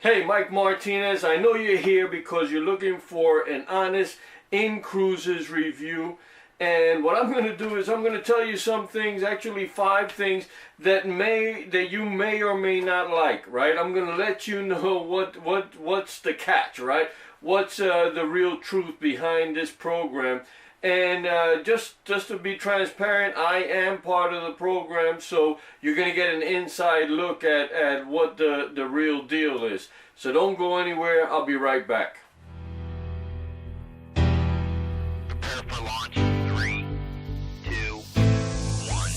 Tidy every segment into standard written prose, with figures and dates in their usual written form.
Hey, Mike Martinez, I know you're here because you're looking for an honest Incruises review. And what I'm going to do is I'm going to tell you some things, actually 5 things that you may or may not like, right? I'm going to let you know what's the catch, right? What's the real truth behind this program. And just to be transparent, I am part of the program, so you're going to get an inside look at what the real deal is. So don't go anywhere. I'll be right back. Prepare for launch. 3, 2, 1.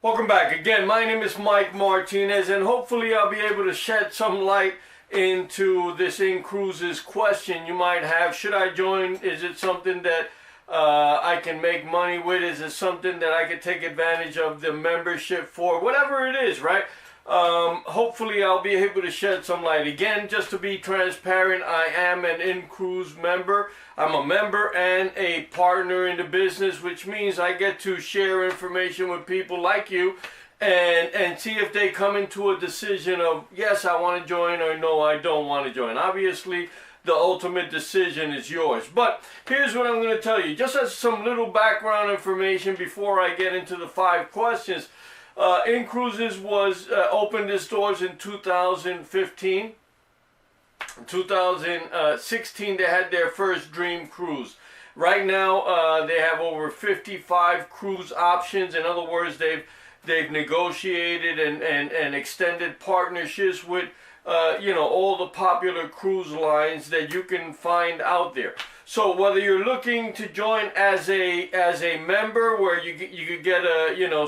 Welcome back. Again, my name is Mike Martinez, and hopefully I'll be able to shed some light into this Incruises question you might have. Should I join? Is it something that I can make money with? Is it something that I could take advantage of the membership for? Whatever it is, right? Hopefully I'll be able to shed some light. Again, just to be transparent, I am an Incruises member. I'm a member and a partner in the business, which means I get to share information with people like you and see if they come into a decision of, yes, I want to join, or no, I don't want to join. Obviously, the ultimate decision is yours. But here's what I'm going to tell you. Just as some little background information before I get into the 5 questions. Incruises was opened its doors in 2015. In 2016, they had their first dream cruise. Right now, they have over 55 cruise options. In other words, they've negotiated and extended partnerships with all the popular cruise lines that you can find out there. So whether you're looking to join as a member, where you could get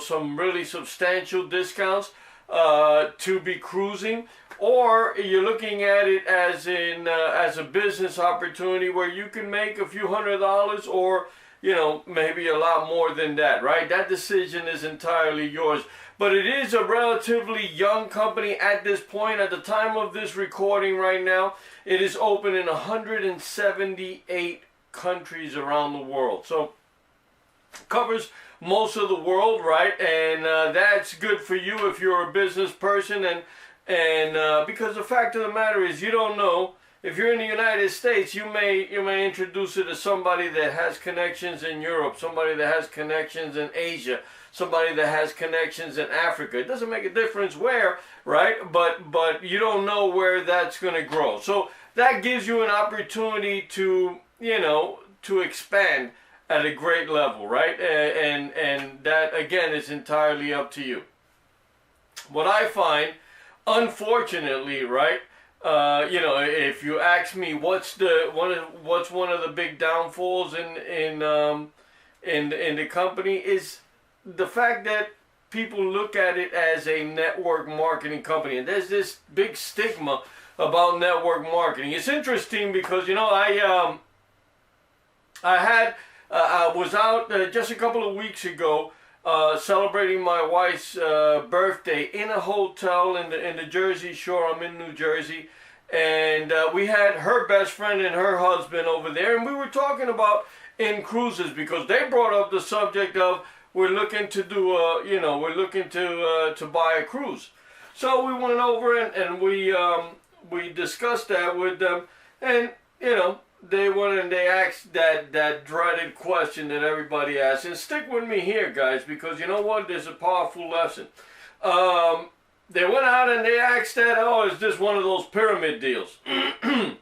some really substantial discounts to be cruising, or you're looking at it as a business opportunity where you can make a few $100s, or maybe a lot more than that, right? That decision is entirely yours. But it is a relatively young company at this point. At the time of this recording right now, it is open in 178 countries around the world. So it covers most of the world, right? And that's good for you if you're a business person. And because the fact of the matter is, you don't know. If you're in the United States, you may introduce it to somebody that has connections in Europe, somebody that has connections in Asia, somebody that has connections in Africa. It doesn't make a difference where, right? But you don't know where that's going to grow. So that gives you an opportunity to expand at a great level, right? And that, again, is entirely up to you. What I find, unfortunately, right? If you ask me what's one of the big downfalls in the company, is the fact that people look at it as a network marketing company, and there's this big stigma about network marketing. It's interesting because I was out just a couple of weeks ago celebrating my wife's birthday in a hotel in the Jersey Shore. I'm in New Jersey, and we had her best friend and her husband over there, and we were talking about Incruises because they brought up the subject of we're looking to do to buy a cruise. So we went over and we discussed that with them, and they went and they asked that dreaded question that everybody asks. And stick with me here, guys, because you know what? There's a powerful lesson. They went out and they asked that, is this one of those pyramid deals? I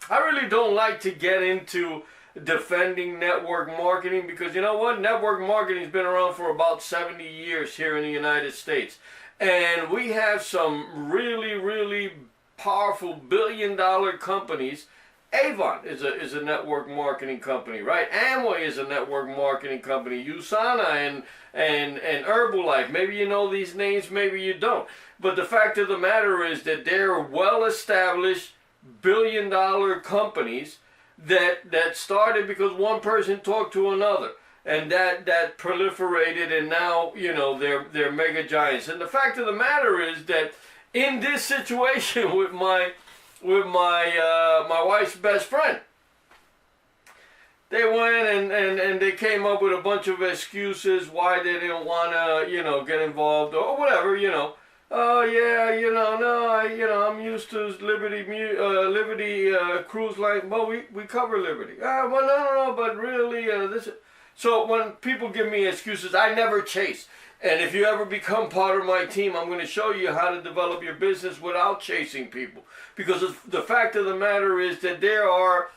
really don't like to get into defending network marketing because you know what? Network marketing has been around for about 70 years here in the United States. And we have some really, really powerful billion-dollar companies Avon is a network marketing company, right? Amway is a network marketing company. USANA and Herbalife. Maybe you know these names, maybe you don't. But the fact of the matter is that they're well-established billion-dollar companies that started because one person talked to another, and that proliferated, and now they're mega giants. And the fact of the matter is that in this situation with my wife's best friend, they went and they came up with a bunch of excuses why they didn't want to get involved or whatever. Oh yeah, no, I'm used to Liberty cruise line. Well, we cover Liberty. Well, no, but really, this. So when people give me excuses, I never chase. And if you ever become part of my team, I'm going to show you how to develop your business without chasing people. Because the fact of the matter is that there are,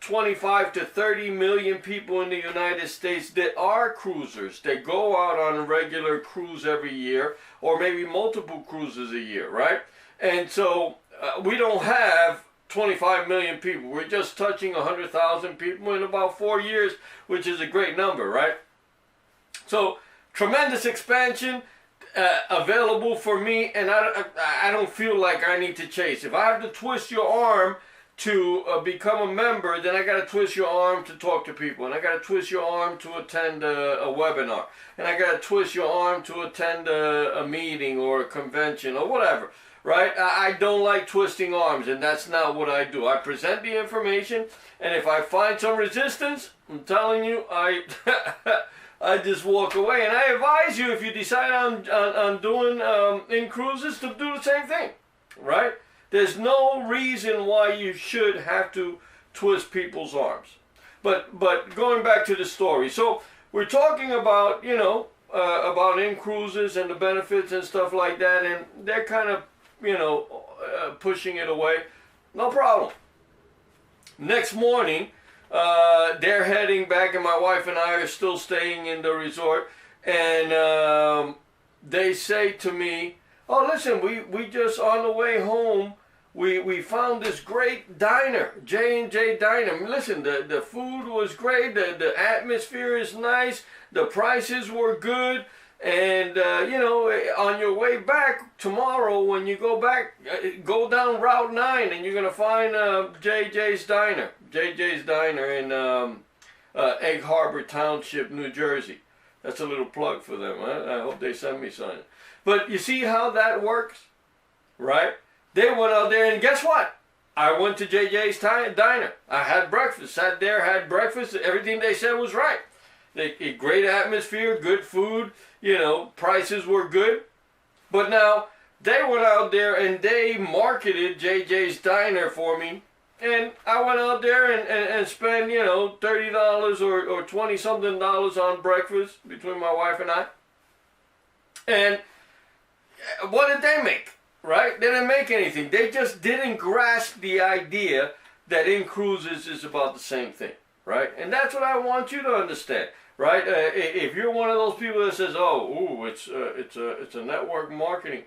25 to 30 million people in the United States that are cruisers, that go out on a regular cruise every year, or maybe multiple cruises a year, right? And so we don't have 25 million people. We're just touching 100,000 people in about 4 years, which is a great number, right? So tremendous expansion available for me, and I don't feel like I need to chase. If I have to twist your arm to become a member, then I got to twist your arm to talk to people, and I got to twist your arm to attend a webinar, and I got to twist your arm to attend a meeting or a convention or whatever, right? I don't like twisting arms, and that's not what I do. I present the information, and if I find some resistance, I'm telling you, I just walk away. And I advise you, if you decide on doing Incruises, to do the same thing, right? There's no reason why you should have to twist people's arms. But going back to the story, so we're talking about about Incruises and the benefits and stuff like that, and they're kind of pushing it away. No problem. Next morning, they're heading back, and my wife and I are still staying in the resort, and they say to me, "Oh, listen, we just on the way home, we found this great diner, J&J Diner. Listen, the food was great, the atmosphere is nice, the prices were good, and on your way back tomorrow, when you go back, go down Route 9, and you're gonna find JJ's Diner in Egg Harbor Township, New Jersey." That's a little plug for them. I hope they send me something. But you see how that works, right? They went out there, and guess what? I went to JJ's Diner. I had breakfast, sat there, had breakfast. Everything they said was right. Great atmosphere, good food, prices were good. But now, they went out there and they marketed JJ's Diner for me. And I went out there and spent, $30 or 20-something on breakfast between my wife and I. And what did they make? Right? They didn't make anything. They just didn't grasp the idea that Incruises is about the same thing. Right? And that's what I want you to understand. Right? If you're one of those people that says, it's a network marketing.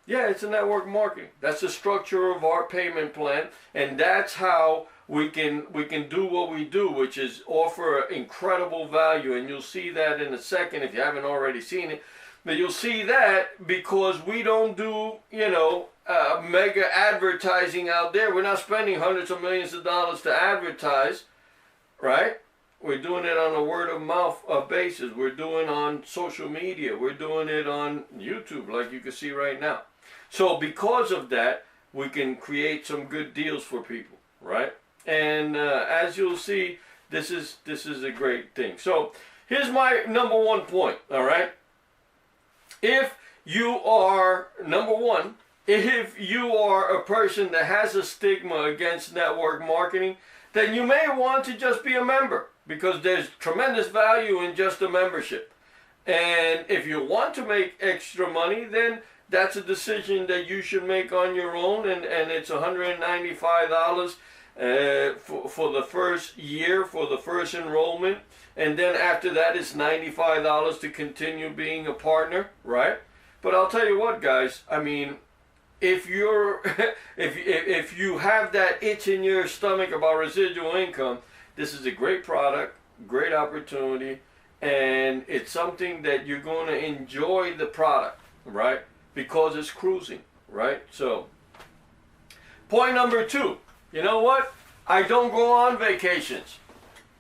Yeah, it's a network marketing. That's the structure of our payment plan, and that's how we can do what we do, which is offer incredible value. And you'll see that in a second if you haven't already seen it. But you'll see that because we don't do mega advertising out there. We're not spending hundreds of millions of dollars to advertise, right? We're doing it on a word of mouth basis. We're doing on social media. We're doing it on YouTube, like you can see right now. So because of that, we can create some good deals for people, right? And as you'll see, this is a great thing. So here's my number one point, all right? If you are, number one, if you are a person that has a stigma against network marketing, then you may want to just be a member, because there's tremendous value in just a membership. And if you want to make extra money, then that's a decision that you should make on your own, and it's $195 for the first year, for the first enrollment, and then after that it's $95 to continue being a partner, right? But I'll tell you what, guys, I mean, if you're if you have that itch in your stomach about residual income, this is a great product, great opportunity, and it's something that you're going to enjoy the product, right? Because it's cruising, right? So, point number 2, you know what? I don't go on vacations,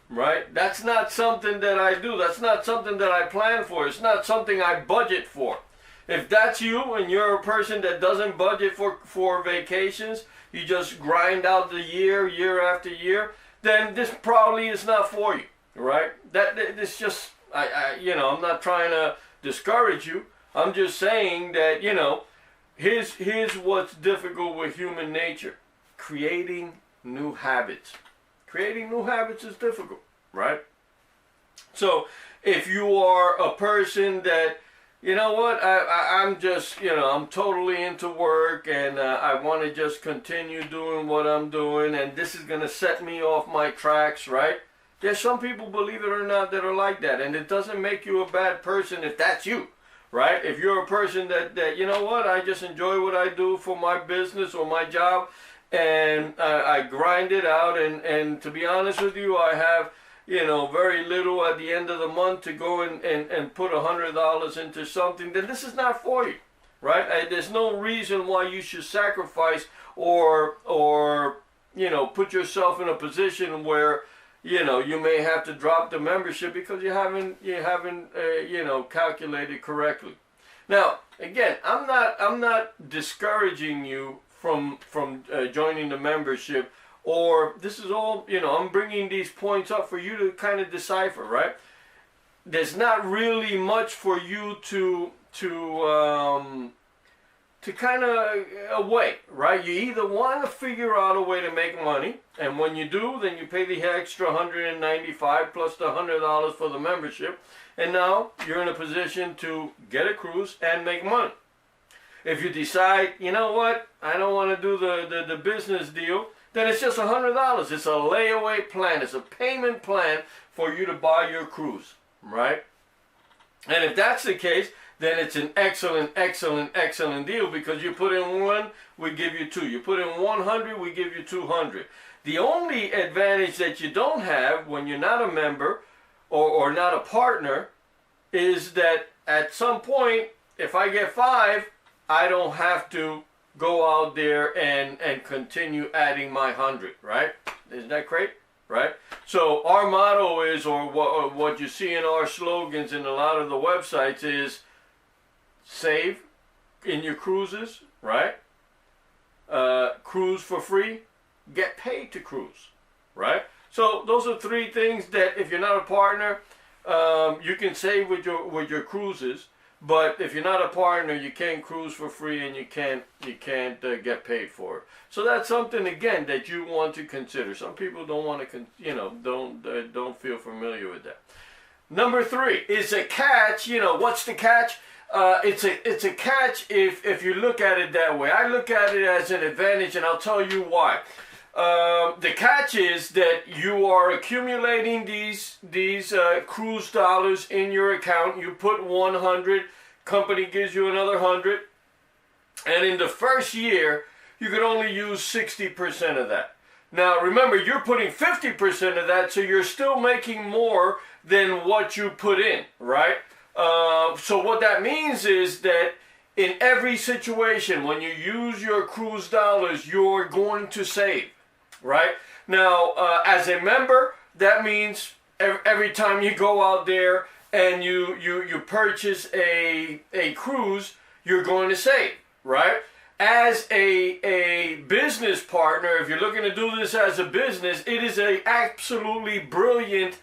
right? That's not something that I do. That's not something that I plan for. It's not something I budget for. If that's you and you're a person that doesn't budget for vacations, you just grind out the year after year, then this probably is not for you, right? This just, I'm not trying to discourage you. I'm just saying that, here's what's difficult with human nature. Creating new habits. Creating new habits is difficult, right? So if you are a person that, you know what, I'm just, I'm totally into work and I want to just continue doing what I'm doing and this is going to set me off my tracks, right? There's some people, believe it or not, that are like that, and it doesn't make you a bad person if that's you, right? If you're a person that you know what, I just enjoy what I do for my business or my job and I grind it out and to be honest with you, I have very little at the end of the month to go and put $100 into something, then this is not for you, right? There's no reason why you should sacrifice or put yourself in a position where, you may have to drop the membership because you haven't calculated correctly. Now, again, I'm not discouraging you from joining the membership. Or this is all, I'm bringing these points up for you to kind of decipher, right? There's not really much for you to kind of weigh, right? You either want to figure out a way to make money, and when you do, then you pay the extra $195 plus the $100 for the membership, and now you're in a position to get a cruise and make money. If you decide, you know what, I don't want to do the business deal, then it's just $100. It's a layaway plan. It's a payment plan for you to buy your cruise, right? And if that's the case, then it's an excellent, excellent, excellent deal because you put in 1, we give you 2. You put in 100, we give you 200. The only advantage that you don't have when you're not a member or not a partner is that at some point, if I get 5, I don't have to go out there and continue adding my 100, right? Isn't that great? Right? So our motto is, or what you see in our slogans in a lot of the websites is, save in your cruises, right? Cruise for free, get paid to cruise, right? So those are 3 things that if you're not a partner, you can save with your cruises. But if you're not a partner, you can't cruise for free and you can't get paid for it. So that's something again that you want to consider. Some people don't want to, don't feel familiar with that. Number 3 is a catch. What's the catch? It's a catch if you look at it that way. I look at it as an advantage, and I'll tell you why. The catch is that you are accumulating these cruise dollars in your account. You put 100, company gives you another 100, and in the first year you could only use 60% of that. Now remember, you're putting 50% of that, so you're still making more than what you put in, right? So what that means is that in every situation when you use your cruise dollars, you're going to save. Right? Now, as a member, that means every time you go out there and you purchase a cruise, you're going to save, right? As a business partner, if you're looking to do this as a business, it is an absolutely brilliant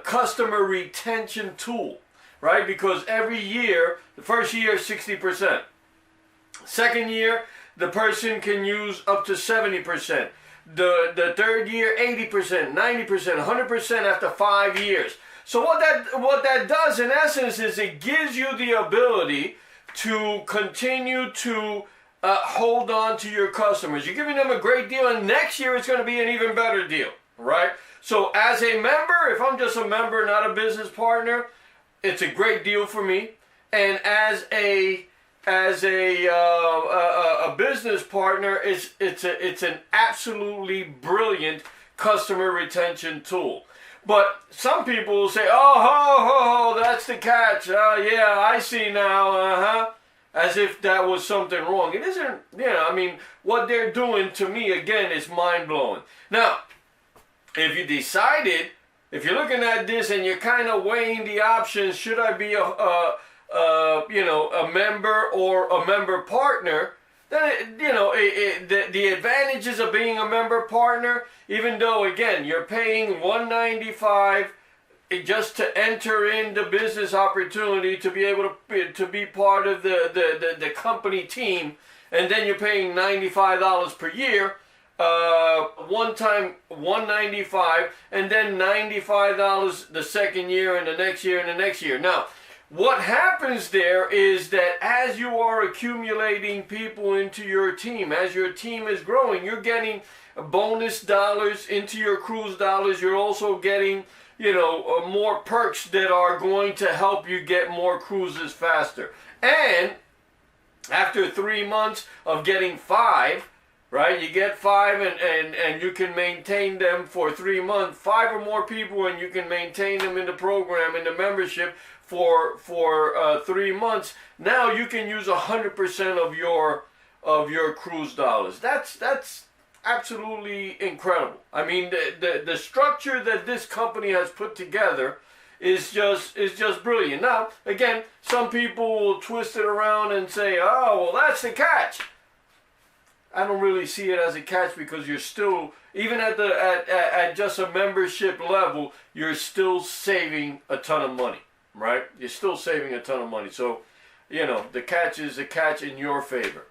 customer retention tool, right? Because every year, the first year, 60%. Second year, the person can use up to 70%. The third year, 80%, 90%, 100% after 5 years. So what that does in essence is it gives you the ability to continue to hold on to your customers. You're giving them a great deal, and next year it's going to be an even better deal, right? So as a member, if I'm just a member, not a business partner, it's a great deal for me. And as a as a business partner, it's an absolutely brilliant customer retention tool. But some people will say, oh, ho, that's the catch. Yeah, I see now, as if that was something wrong. It isn't, I mean, what they're doing to me, again, is mind-blowing. Now, if you're looking at this and you're kind of weighing the options, should I be a member or a member partner, then, the advantages of being a member partner, even though, again, you're paying $195 just to enter in the business opportunity to be able to be part of the company team, and then you're paying $95 per year, one time $195, and then $95 the second year and the next year and the next year. Now, what happens there is that as you are accumulating people into your team, as your team is growing, you're getting bonus dollars into your cruise dollars. You're also getting, more perks that are going to help you get more cruises faster. And after 3 months of getting 5, right, you get 5 and you can maintain them for 3 months, 5 or more people, and you can maintain them in the program, in the membership for 3 months. Now you can use 100% of your cruise dollars. That's absolutely incredible. I mean, the structure that this company has put together is just brilliant. Now, again, some people will twist it around and say, oh, well, that's the catch. I don't really see it as a catch, because you're still, even at just a membership level, you're still saving a ton of money, right? You're still saving a ton of money. So, the catch is a catch in your favor.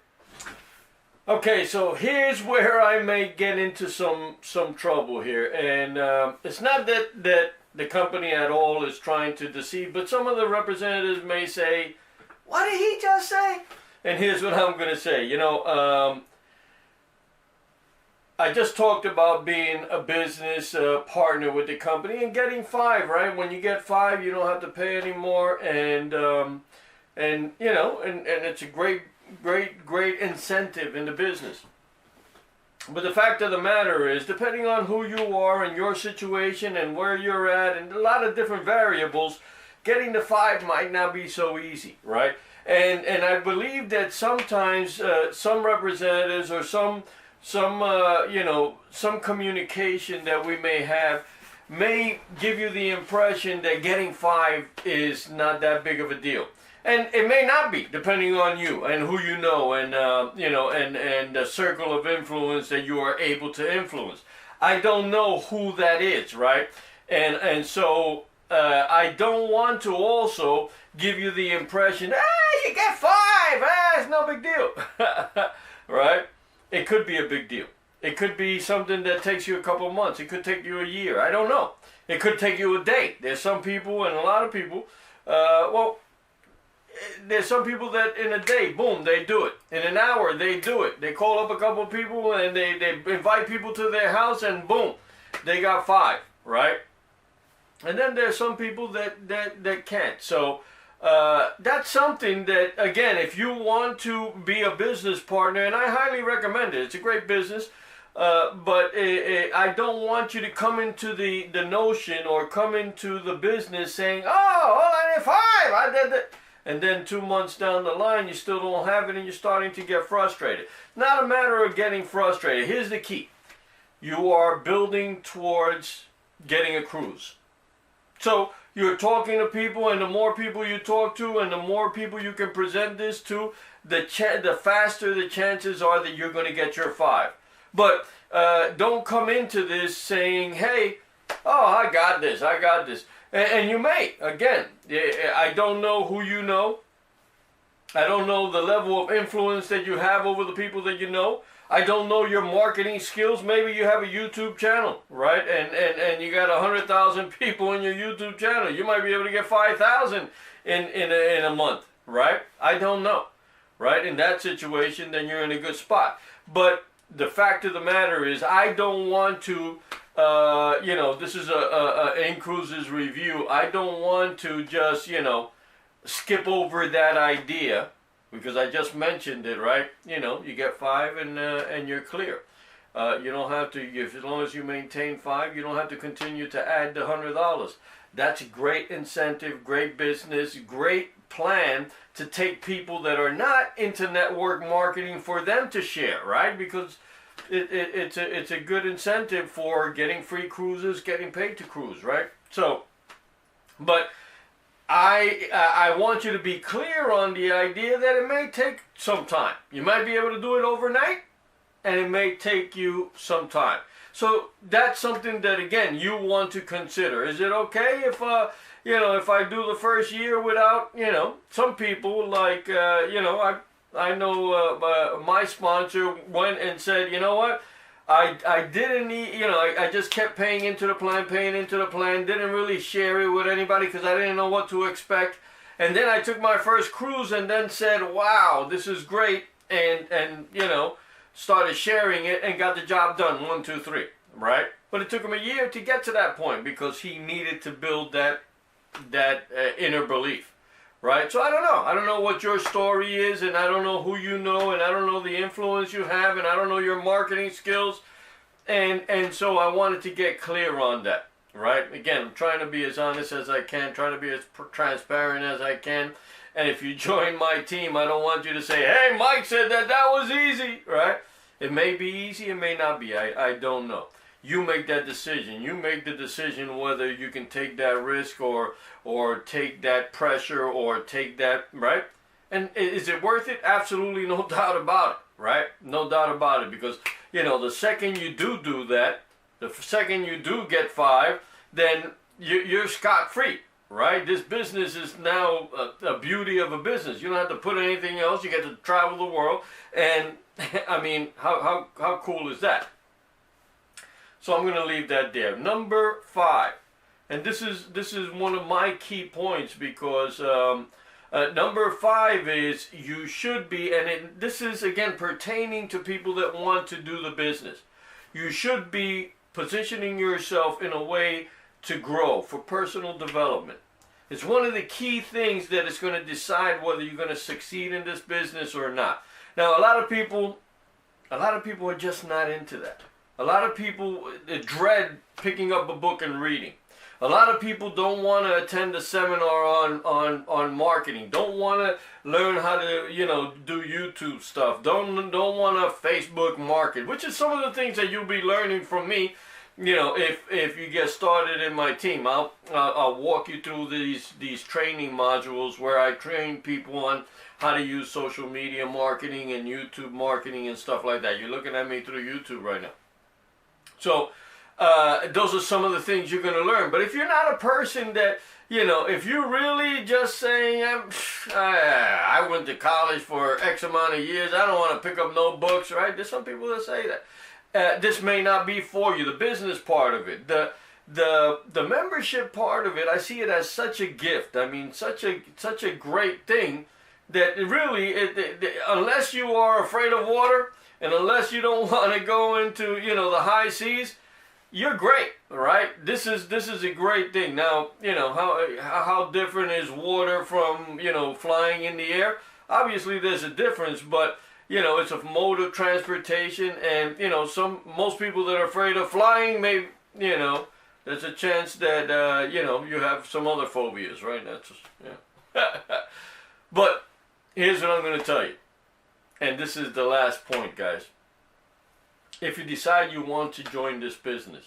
Okay, so here's where I may get into some trouble here, and it's not that the company at all is trying to deceive, but some of the representatives may say, what did he just say? And here's what I'm going to say. I just talked about being a business partner with the company and getting 5, right? When you get 5, you don't have to pay anymore, and it's a great incentive in the business. But the fact of the matter is, depending on who you are and your situation and where you're at and a lot of different variables, getting the 5 might not be so easy, right? And I believe that sometimes some representatives or some communication that we may have may give you the impression that getting 5 is not that big of a deal. And it may not be, depending on you and who you know, and and the circle of influence that you are able to influence. I don't know who that is, right? And so I don't want to also give you the impression, you get 5, it's no big deal, right? It could be a big deal. It could be something that takes you a couple of months. It could take you a year. I don't know. It could take you a day. There's some people, and a lot of people, there's some people that in a day, boom, they do it. In an hour, they do it. They call up a couple of people and they invite people to their house, and boom, they got 5, right? And then there's some people that can't. So that's something that, again, if you want to be a business partner, and I highly recommend it. It's a great business. But I don't want you to come into the notion or come into the business saying, oh, well, I did 5, I did that. And then 2 months down the line, you still don't have it, and you're starting to get frustrated. Not a matter of getting frustrated. Here's the key. You are building towards getting a cruise. So you're talking to people, and the more people you talk to and the more people you can present this to, the faster the chances are that you're going to get your 5. But don't come into this saying, hey, oh, I got this. And you may. Again, I don't know who you know. I don't know the level of influence that you have over the people that you know. I don't know your marketing skills. Maybe you have a YouTube channel, right? And you got 100,000 people in your YouTube channel. You might be able to get 5,000 in a month, right? I don't know, right? In that situation, then you're in a good spot. But the fact of the matter is, I don't want to, this is a Incruises review. I don't want to just, skip over that idea because I just mentioned it, right? You know, you get 5 and you're clear. You don't have to, as long as you maintain 5, you don't have to continue to add the $100. That's a great incentive, great business, great plan to take people that are not into network marketing for them to share, right? Because it's a good incentive for getting free cruises, getting paid to cruise, right? So, but I want you to be clear on the idea that it may take some time. You might be able to do it overnight, and it may take you some time. So that's something that, again, you want to consider. Is it okay if if I do the first year without, some people like, I know my sponsor went and said, you know what, I didn't need, I just kept paying into the plan, didn't really share it with anybody because I didn't know what to expect. And then I took my first cruise and then said, wow, this is great, and started sharing it and got the job done, 1, 2, 3, right? But it took him a year to get to that point because he needed to build that inner belief, right? So I don't know what your story is, and I don't know who you know, and I don't know the influence you have, and I don't know your marketing skills, and so I wanted to get clear on that, right? Again, I'm trying to be as honest as I can, trying to be as transparent as I can. And if you join my team, I don't want you to say, hey, Mike said that was easy, right? It may be easy, it may not be. I don't know. You make that decision. You make the decision whether you can take that risk or take that pressure or take that, right? And is it worth it? Absolutely no doubt about it, right? No doubt about it, because, the second you do that, the second you do get 5, then you're scot-free. Right? This business is now a beauty of a business. You don't have to put anything else. You get to travel the world. And, I mean, how cool is that? So I'm going to leave that there. Number 5. And this is one of my key points because number 5 is you should be, and this is, again, pertaining to people that want to do the business. You should be positioning yourself in a way to grow, for personal development. It's one of the key things that is going to decide whether you're going to succeed in this business or not. Now, a lot of people are just not into that. A lot of people dread picking up a book and reading. A lot of people don't want to attend a seminar on marketing. Don't want to learn how to, do YouTube stuff. Don't want to Facebook market, which is some of the things that you'll be learning from me. If you get started in my team, I'll walk you through these training modules where I train people on how to use social media marketing and YouTube marketing and stuff like that. You're looking at me through YouTube right now. So those are some of the things you're going to learn. But if you're not a person that, if you're really just saying, I went to college for X amount of years, I don't want to pick up no books, right? There's some people that say that. This may not be for you. The business part of it, the membership part of it, I see it as such a gift. I mean, such a great thing that really, unless you are afraid of water and unless you don't want to go into the high seas, you're great, right? This is a great thing. Now, how different is water from flying in the air? Obviously, there's a difference, but it's a mode of transportation, and most people that are afraid of flying may, there's a chance that you have some other phobias, right? That's just, But here's what I'm going to tell you, and this is the last point, guys. If you decide you want to join this business,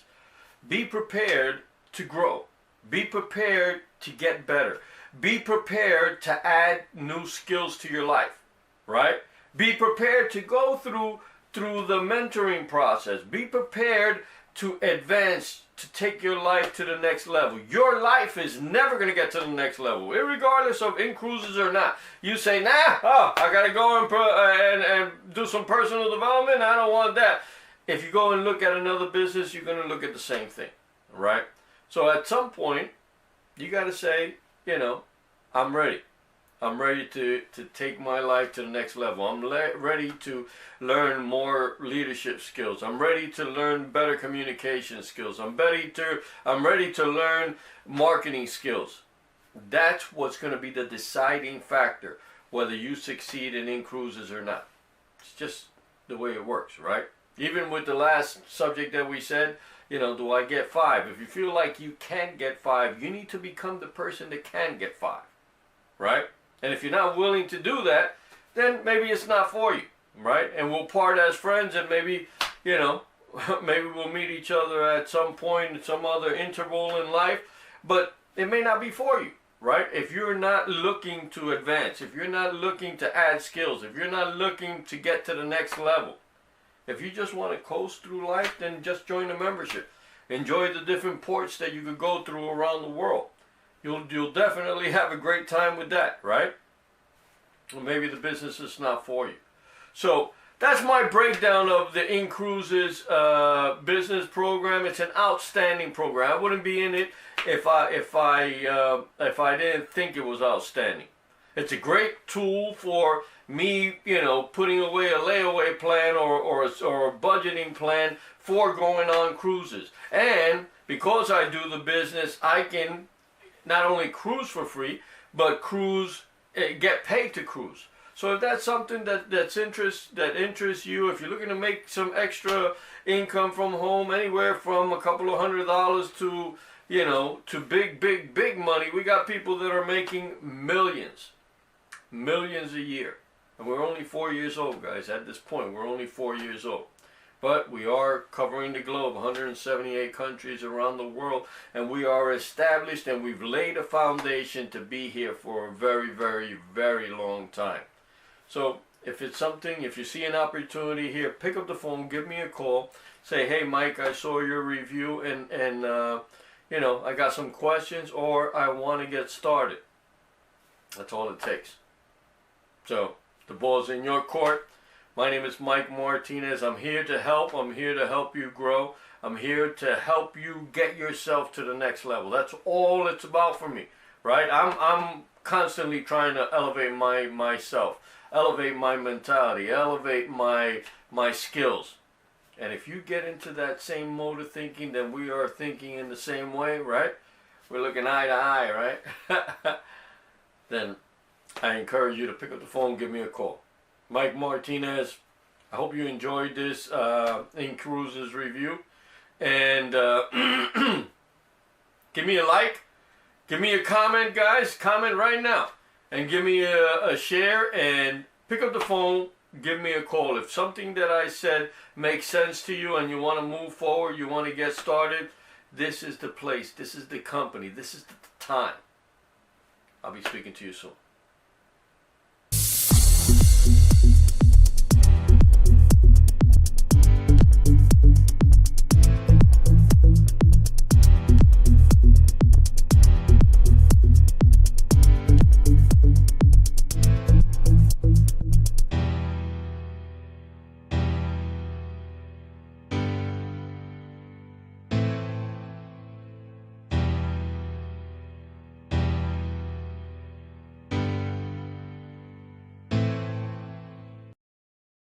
be prepared to grow. Be prepared to get better. Be prepared to add new skills to your life, right? Be prepared to go through the mentoring process. Be prepared to advance, to take your life to the next level. Your life is never going to get to the next level, regardless of Incruises or not. You say, nah, I got to go and do some personal development. I don't want that. If you go and look at another business, you're going to look at the same thing, right? So at some point, you got to say, I'm ready. I'm ready to take my life to the next level. I'm ready to learn more leadership skills. I'm ready to learn better communication skills. I'm ready to learn marketing skills. That's what's going to be the deciding factor. whether you succeed in Incruises or not. It's just the way it works, right? Even with the last subject that we said, do I get 5? If you feel like you can't get 5, you need to become the person that can get 5, right? And if you're not willing to do that, then maybe it's not for you, right? And we'll part as friends, and maybe, maybe we'll meet each other at some point in some other interval in life, but it may not be for you, right? If you're not looking to advance, if you're not looking to add skills, if you're not looking to get to the next level, if you just want to coast through life, then just join the membership. Enjoy the different ports that you could go through around the world. You'll definitely have a great time with that, right? Or maybe the business is not for you. So that's my breakdown of the Incruises business program. It's an outstanding program. I wouldn't be in it if I didn't think it was outstanding. It's a great tool for me, putting away a layaway plan or a budgeting plan for going on cruises. And because I do the business, I can not only cruise for free, but get paid to cruise. So if that's something that interests you, if you're looking to make some extra income from home, anywhere from a couple of $100s to to big money, we got people that are making millions a year. And we're only 4 years old, guys. At this point, we're only 4 years old. But we are covering the globe, 178 countries around the world, and we are established, and we've laid a foundation to be here for a very, very, very long time. So if it's something, if you see an opportunity here, pick up the phone, give me a call, say, hey, Mike, I saw your review, and I got some questions, or I want to get started. That's all it takes. So the ball's in your court. My name is Mike Martinez. I'm here to help. I'm here to help you grow. I'm here to help you get yourself to the next level. That's all it's about for me, right? I'm constantly trying to elevate myself, elevate my mentality, elevate my skills. And if you get into that same mode of thinking, then we are thinking in the same way, right? We're looking eye to eye, right? Then I encourage you to pick up the phone, give me a call. Mike Martinez, I hope you enjoyed this Incruises review. And give me a like, give me a comment, guys. Comment right now. And give me a share, and pick up the phone, give me a call. If something that I said makes sense to you and you want to move forward, you want to get started, this is the place, this is the company, this is the time. I'll be speaking to you soon.